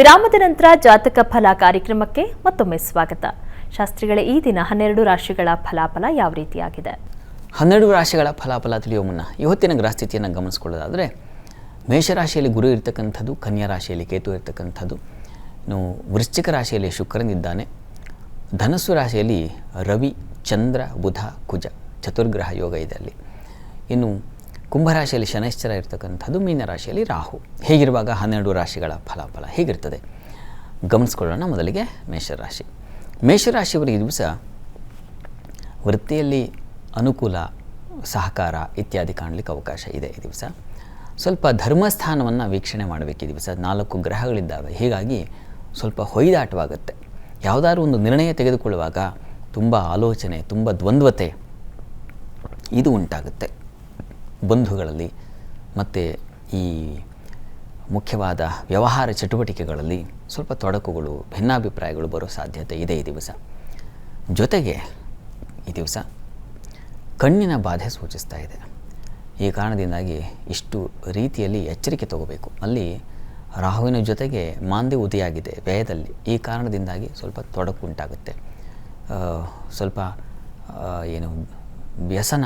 ವಿರಾಮದ ನಂತರ ಜಾತಕ ಫಲ ಕಾರ್ಯಕ್ರಮಕ್ಕೆ ಮತ್ತೊಮ್ಮೆ ಸ್ವಾಗತ. ಶಾಸ್ತ್ರಿಗಳೇ, ಈ ದಿನ 12 ರಾಶಿಗಳ ಫಲಾಫಲ ಯಾವ ರೀತಿಯಾಗಿದೆ? 12 ರಾಶಿಗಳ ಫಲಾಫಲ ತಿಳಿಯುವ ಮುನ್ನ ಇವತ್ತಿನ ಗ್ರಹಸ್ಥಿತಿಯನ್ನು ಗಮನಿಸಿಕೊಳ್ಳೋದಾದರೆ, ಮೇಷರಾಶಿಯಲ್ಲಿ ಗುರು ಇರ್ತಕ್ಕಂಥದ್ದು, ಕನ್ಯಾ ರಾಶಿಯಲ್ಲಿ ಕೇತು ಇರ್ತಕ್ಕಂಥದ್ದು, ಇನ್ನು ವೃಶ್ಚಿಕ ರಾಶಿಯಲ್ಲಿ ಶುಕ್ರನಿದ್ದಾನೆ, ಧನಸ್ಸು ರಾಶಿಯಲ್ಲಿ ರವಿ, ಚಂದ್ರ, ಬುಧ, ಕುಜ ಚತುರ್ಗ್ರಹ ಯೋಗ ಇದೆ ಅಲ್ಲಿ. ಇನ್ನು ಕುಂಭರಾಶಿಯಲ್ಲಿ ಶನೈಶ್ಚರ ಇರ್ತಕ್ಕಂಥದ್ದು, ಮೀನರಾಶಿಯಲ್ಲಿ ರಾಹು. ಹೀಗಿರುವಾಗ 12 ರಾಶಿಗಳ ಫಲಾಫಲ ಹೇಗಿರ್ತದೆ ಗಮನಿಸ್ಕೊಳ್ಳೋಣ. ಮೊದಲಿಗೆ ಮೇಷರಾಶಿ. ಮೇಷರಾಶಿಯವರಿಗೆ ದಿವಸ ವೃತ್ತಿಯಲ್ಲಿ ಅನುಕೂಲ, ಸಹಕಾರ ಇತ್ಯಾದಿ ಕಾಣಲಿಕ್ಕೆ ಅವಕಾಶ ಇದೆ. ಈ ದಿವಸ ಸ್ವಲ್ಪ ಧರ್ಮಸ್ಥಾನವನ್ನು ವೀಕ್ಷಣೆ ಮಾಡಬೇಕು. ಈ ದಿವಸ 4 ಗ್ರಹಗಳಿದ್ದಾವೆ, ಹೀಗಾಗಿ ಸ್ವಲ್ಪ ಹೊಯ್ದಾಟವಾಗುತ್ತೆ. ಯಾವುದಾದ್ರೂ ಒಂದು ನಿರ್ಣಯ ತೆಗೆದುಕೊಳ್ಳುವಾಗ ತುಂಬ ಆಲೋಚನೆ, ತುಂಬ ದ್ವಂದ್ವತೆ ಇದು ಉಂಟಾಗುತ್ತೆ. ಬಂಧುಗಳಲ್ಲಿ ಮತ್ತು ಈ ಮುಖ್ಯವಾದ ವ್ಯವಹಾರ ಚಟುವಟಿಕೆಗಳಲ್ಲಿ ಸ್ವಲ್ಪ ತೊಡಕುಗಳು, ಭಿನ್ನಾಭಿಪ್ರಾಯಗಳು ಬರೋ ಸಾಧ್ಯತೆ ಇದೆ ಈ ದಿವಸ. ಜೊತೆಗೆ ಈ ದಿವಸ ಕಣ್ಣಿನ ಬಾಧೆ ಸೂಚಿಸ್ತಾ ಇದೆ. ಈ ಕಾರಣದಿಂದಾಗಿ ಇಷ್ಟು ರೀತಿಯಲ್ಲಿ ಎಚ್ಚರಿಕೆ ತಗೋಬೇಕು. ಅಲ್ಲಿ ರಾಹುವಿನ ಜೊತೆಗೆ ಮಾಂದ್ಯ ಉದಿಯಾಗಿದೆ ವ್ಯಯದಲ್ಲಿ. ಈ ಕಾರಣದಿಂದಾಗಿ ಸ್ವಲ್ಪ ತೊಡಕು ಉಂಟಾಗುತ್ತೆ. ಸ್ವಲ್ಪ ಏನು ವ್ಯಸನ,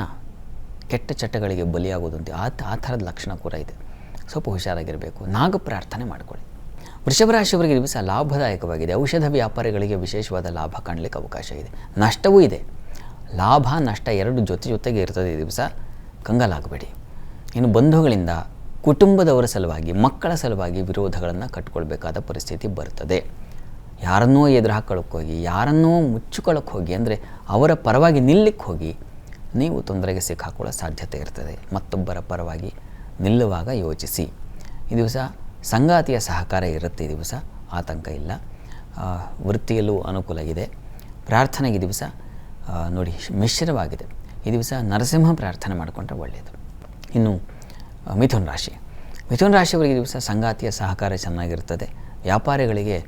ಕೆಟ್ಟ ಚಟಗಳಿಗೆ ಬಲಿಯಾಗೋದಂತೆ ಆ ಥರದ ಲಕ್ಷಣ ಕೂಡ ಇದೆ. ಸ್ವಲ್ಪ ಹುಷಾರಾಗಿರಬೇಕು. ನಾಗ ಪ್ರಾರ್ಥನೆ ಮಾಡಿಕೊಳ್ಳಿ. ವೃಷಭ ರಾಶಿಯವರಿಗೆ ದಿವಸ ಲಾಭದಾಯಕವಾಗಿದೆ. ಔಷಧ ವ್ಯಾಪಾರಿಗಳಿಗೆ ವಿಶೇಷವಾದ ಲಾಭ ಕಾಣಲಿಕ್ಕೆ ಅವಕಾಶ ಇದೆ. ನಷ್ಟವೂ ಇದೆ. ಲಾಭ ನಷ್ಟ ಎರಡು ಜೊತೆಗೆ ಇರ್ತದೆ ಈ ದಿವಸ. ಕಂಗಾಲಾಗಬೇಡಿ. ಇನ್ನು ಬಂಧುಗಳಿಂದ, ಕುಟುಂಬದವರ ಸಲುವಾಗಿ, ಮಕ್ಕಳ ಸಲುವಾಗಿ ವಿರೋಧಗಳನ್ನು ಕಟ್ಕೊಳ್ಬೇಕಾದ ಪರಿಸ್ಥಿತಿ ಬರ್ತದೆ. ಯಾರನ್ನೋ ಎದುರು ಹಾಕೊಳ್ಳೋಕ್ಕೆ ಹೋಗಿ, ಯಾರನ್ನೋ ಮುಚ್ಚಿಕೊಳ್ಳೋಕ್ಕೆ ಹೋಗಿ, ಅಂದರೆ ಅವರ ಪರವಾಗಿ ನಿಲ್ಲಕ್ಕೆ ಹೋಗಿ ನೀವು ತೊಂದರೆಗೆ ಸಿಕ್ಕಾಕೊಳ್ಳೋ ಸಾಧ್ಯತೆ ಇರ್ತದೆ. ಮತ್ತೊಬ್ಬರ ಪರವಾಗಿ ನಿಲ್ಲುವಾಗ ಯೋಚಿಸಿ. ಈ ದಿವಸ ಸಂಗಾತಿಯ ಸಹಕಾರ ಇರುತ್ತೆ. ಈ ದಿವಸ ಆತಂಕ ಇಲ್ಲ. ವೃತ್ತಿಯಲ್ಲೂ ಅನುಕೂಲ ಇದೆ. ಪ್ರಾರ್ಥನೆಗೆ ದಿವಸ ನೋಡಿ ಮಿಶ್ರವಾಗಿದೆ. ಈ ದಿವಸ ನರಸಿಂಹ ಪ್ರಾರ್ಥನೆ ಮಾಡಿಕೊಂಡ್ರೆ ಒಳ್ಳೆಯದು. ಇನ್ನು ಮಿಥುನ ರಾಶಿ. ಮಿಥುನ ರಾಶಿಯವರಿಗೆ ದಿವಸ ಸಂಗಾತಿಯ ಸಹಕಾರ ಚೆನ್ನಾಗಿರ್ತದೆ. ವ್ಯಾಪಾರಿಗಳಿಗೆ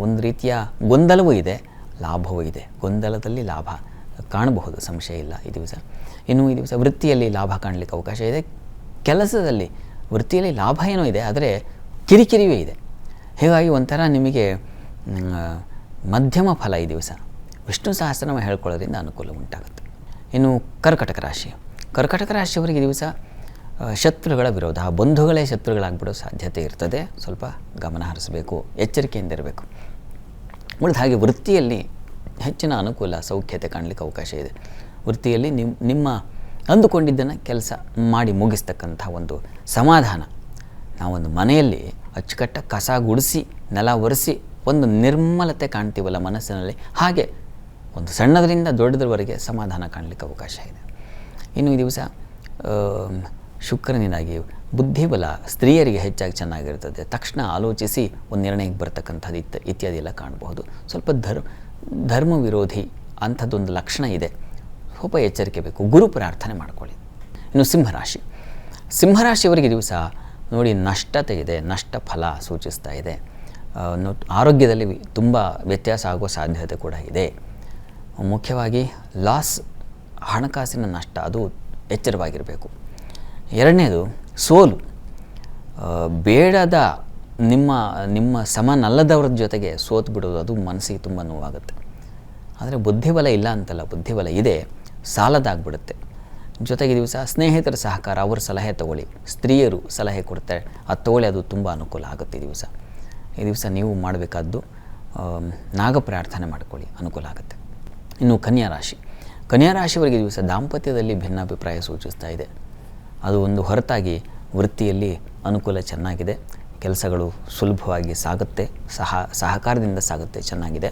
ಒಂದು ರೀತಿಯ ಗೊಂದಲವೂ ಇದೆ, ಲಾಭವೂ ಇದೆ. ಗೊಂದಲದಲ್ಲಿ ಲಾಭ ಕಾಣಬಹುದು, ಸಂಶಯ ಇಲ್ಲ ಈ ದಿವಸ. ಇನ್ನು ಈ ದಿವಸ ವೃತ್ತಿಯಲ್ಲಿ ಲಾಭ ಕಾಣಲಿಕ್ಕೆ ಅವಕಾಶ ಇದೆ. ಕೆಲಸದಲ್ಲಿ ವೃತ್ತಿಯಲ್ಲಿ ಲಾಭ ಏನೋ ಇದೆ, ಆದರೆ ಕಿರಿಕಿರಿಯೂ ಇದೆ. ಹೀಗಾಗಿ ಒಂಥರ ನಿಮಗೆ ಮಧ್ಯಮ ಫಲ ಈ ದಿವಸ. ವಿಷ್ಣು ಸಹಸ್ರನಾಮ ಹೇಳ್ಕೊಳ್ಳೋದ್ರಿಂದ ಅನುಕೂಲ ಉಂಟಾಗುತ್ತೆ. ಇನ್ನು ಕರ್ಕಟಕ ರಾಶಿ. ಕರ್ಕಟಕ ರಾಶಿಯವರಿಗೆ ದಿವಸ ಶತ್ರುಗಳ ವಿರೋಧ, ಬಂಧುಗಳೇ ಶತ್ರುಗಳಾಗ್ಬಿಡೋ ಸಾಧ್ಯತೆ ಇರ್ತದೆ. ಸ್ವಲ್ಪ ಗಮನ ಹರಿಸಬೇಕು, ಎಚ್ಚರಿಕೆಯಿಂದ ಇರಬೇಕು. ಉಳಿದ ಹಾಗೆ ವೃತ್ತಿಯಲ್ಲಿ ಹೆಚ್ಚಿನ ಅನುಕೂಲ, ಸೌಖ್ಯತೆ ಕಾಣಲಿಕ್ಕೆ ಅವಕಾಶ ಇದೆ. ವೃತ್ತಿಯಲ್ಲಿ ನಿಮ್ಮ ಅಂದುಕೊಂಡಿದ್ದನ್ನು ಕೆಲಸ ಮಾಡಿ ಮುಗಿಸ್ತಕ್ಕಂಥ ಒಂದು ಸಮಾಧಾನ. ನಾವೊಂದು ಮನೆಯಲ್ಲಿ ಅಚ್ಚುಕಟ್ಟ ಕಸ ಗುಡಿಸಿ, ನೆಲ ಒರೆಸಿ ಒಂದು ನಿರ್ಮಲತೆ ಕಾಣ್ತೀವಲ್ಲ ಮನಸ್ಸಿನಲ್ಲಿ, ಹಾಗೆ ಒಂದು ಸಣ್ಣದರಿಂದ ದೊಡ್ಡದರವರೆಗೆ ಸಮಾಧಾನ ಕಾಣಲಿಕ್ಕೆ ಅವಕಾಶ ಇದೆ. ಇನ್ನು ಈ ದಿವಸ ಶುಕ್ರನಿಂದಾಗಿ ಬುದ್ಧಿಬಲ ಸ್ತ್ರೀಯರಿಗೆ ಹೆಚ್ಚಾಗಿ ಚೆನ್ನಾಗಿರ್ತದೆ. ತಕ್ಷಣ ಆಲೋಚಿಸಿ ಒಂದು ನಿರ್ಣಯಕ್ಕೆ ಬರ್ತಕ್ಕಂಥದ್ದು ಇತ್ಯಾದಿ ಎಲ್ಲ ಕಾಣಬಹುದು. ಸ್ವಲ್ಪ ಧರ್ಮ ವಿರೋಧಿ ಅಂಥದ್ದೊಂದು ಲಕ್ಷಣ ಇದೆ. ಸ್ವಲ್ಪ ಎಚ್ಚರಿಕೆ ಬೇಕು. ಗುರು ಪ್ರಾರ್ಥನೆ ಮಾಡಿಕೊಳ್ಳಿ. ಇನ್ನು ಸಿಂಹರಾಶಿ. ಸಿಂಹರಾಶಿಯವರಿಗೆ ದಿವಸ ನೋಡಿ ನಷ್ಟತೆ ಇದೆ, ನಷ್ಟ ಫಲ ಸೂಚಿಸ್ತಾ ಇದೆ. ಆರೋಗ್ಯದಲ್ಲಿ ತುಂಬ ವ್ಯತ್ಯಾಸ ಆಗೋ ಸಾಧ್ಯತೆ ಕೂಡ ಇದೆ. ಮುಖ್ಯವಾಗಿ ಲಾಸ್, ಹಣಕಾಸಿನ ನಷ್ಟ, ಅದು ಎಚ್ಚರವಾಗಿರಬೇಕು. ಎರಡನೇದು ಸೋಲು. ಬೇಡದ ನಿಮ್ಮ ಸಮನಲ್ಲದವ್ರ ಜೊತೆಗೆ ಸೋತು ಬಿಡೋದು, ಅದು ಮನಸ್ಸಿಗೆ ತುಂಬ ನೋವಾಗುತ್ತೆ. ಆದರೆ ಬುದ್ಧಿಬಲ ಇಲ್ಲ ಅಂತಲ್ಲ, ಬುದ್ಧಿಬಲ ಇದೆ, ಸಾಲದಾಗ್ಬಿಡುತ್ತೆ. ಜೊತೆಗೆ ದಿವಸ ಸ್ನೇಹಿತರ ಸಹಕಾರ, ಅವ್ರ ಸಲಹೆ ತಗೊಳ್ಳಿ. ಸ್ತ್ರೀಯರು ಸಲಹೆ ಕೊಡ್ತಾರೆ, ಅದು ತಗೊಳ್ಳಿ, ಅದು ತುಂಬ ಅನುಕೂಲ ಆಗುತ್ತೆ ಈ ದಿವಸ ನೀವು ಮಾಡಬೇಕಾದ್ದು ನಾಗ ಪ್ರಾರ್ಥನೆ ಮಾಡ್ಕೊಳ್ಳಿ, ಅನುಕೂಲ ಆಗುತ್ತೆ. ಇನ್ನು ಕನ್ಯಾ ರಾಶಿ. ಕನ್ಯಾ ರಾಶಿಯವರಿಗೆ ದಿವಸ ದಾಂಪತ್ಯದಲ್ಲಿ ಭಿನ್ನಾಭಿಪ್ರಾಯ ಸೂಚಿಸ್ತಾ ಇದೆ. ಅದು ಒಂದು ಹೊರತಾಗಿ ವೃತ್ತಿಯಲ್ಲಿ ಅನುಕೂಲ ಚೆನ್ನಾಗಿದೆ. ಕೆಲಸಗಳು ಸುಲಭವಾಗಿ ಸಾಗುತ್ತೆ, ಸಹಕಾರದಿಂದ ಸಾಗುತ್ತೆ, ಚೆನ್ನಾಗಿದೆ.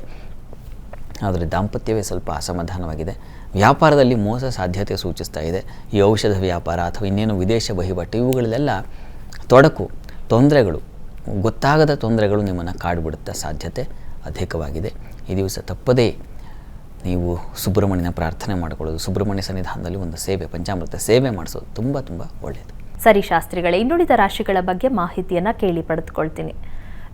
ಆದರೆ ದಾಂಪತ್ಯವೇ ಸ್ವಲ್ಪ ಅಸಮಾಧಾನವಾಗಿದೆ. ವ್ಯಾಪಾರದಲ್ಲಿ ಮೋಸ ಸಾಧ್ಯತೆ ಸೂಚಿಸ್ತಾ ಇದೆ. ಈ ಔಷಧ ವ್ಯಾಪಾರ ಅಥವಾ ಇನ್ನೇನು ವಿದೇಶ ವಹಿವಾಟು, ಇವುಗಳಲ್ಲೆಲ್ಲ ತೊಡಕು, ತೊಂದರೆಗಳು, ಗೊತ್ತಾಗದ ತೊಂದರೆಗಳು ನಿಮ್ಮನ್ನು ಕಾಡಿಬಿಡುತ್ತ ಸಾಧ್ಯತೆ ಅಧಿಕವಾಗಿದೆ. ಈ ದಿವಸ ತಪ್ಪದೇ ನೀವು ಸುಬ್ರಹ್ಮಣ್ಯನ ಪ್ರಾರ್ಥನೆ ಮಾಡಿಕೊಳ್ಳೋದು, ಸುಬ್ರಹ್ಮಣ್ಯ ಸನ್ನಿಧಾನದಲ್ಲಿ ಒಂದು ಸೇವೆ, ಪಂಚಾಮೃತ ಸೇವೆ ಮಾಡಿಸೋದು ತುಂಬ ತುಂಬ ಒಳ್ಳೆಯದು. ಸರಿ ಶಾಸ್ತ್ರಿಗಳೇ, ಇನ್ನುಳಿದ ರಾಶಿಗಳ ಬಗ್ಗೆ ಮಾಹಿತಿಯನ್ನು ಕೇಳಿ ಪಡೆದುಕೊಳ್ತೀನಿ.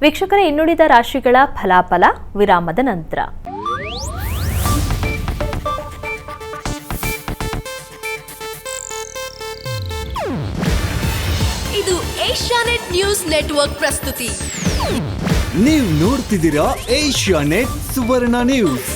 ವೀಕ್ಷಕರೇ, ಇನ್ನುಳಿದ ರಾಶಿಗಳ ಫಲಾಫಲ ವಿರಾಮದ ನಂತರ. ಇದು ಏಷ್ಯಾನೆಟ್ ನ್ಯೂಸ್ ನೆಟ್ವರ್ಕ್ ಪ್ರಸ್ತುತಿ. ನೀವು ನೋಡ್ತಿದ್ದೀರಾ ಏಷ್ಯಾ ನೆಟ್ ಸುವರ್ಣ ನ್ಯೂಸ್.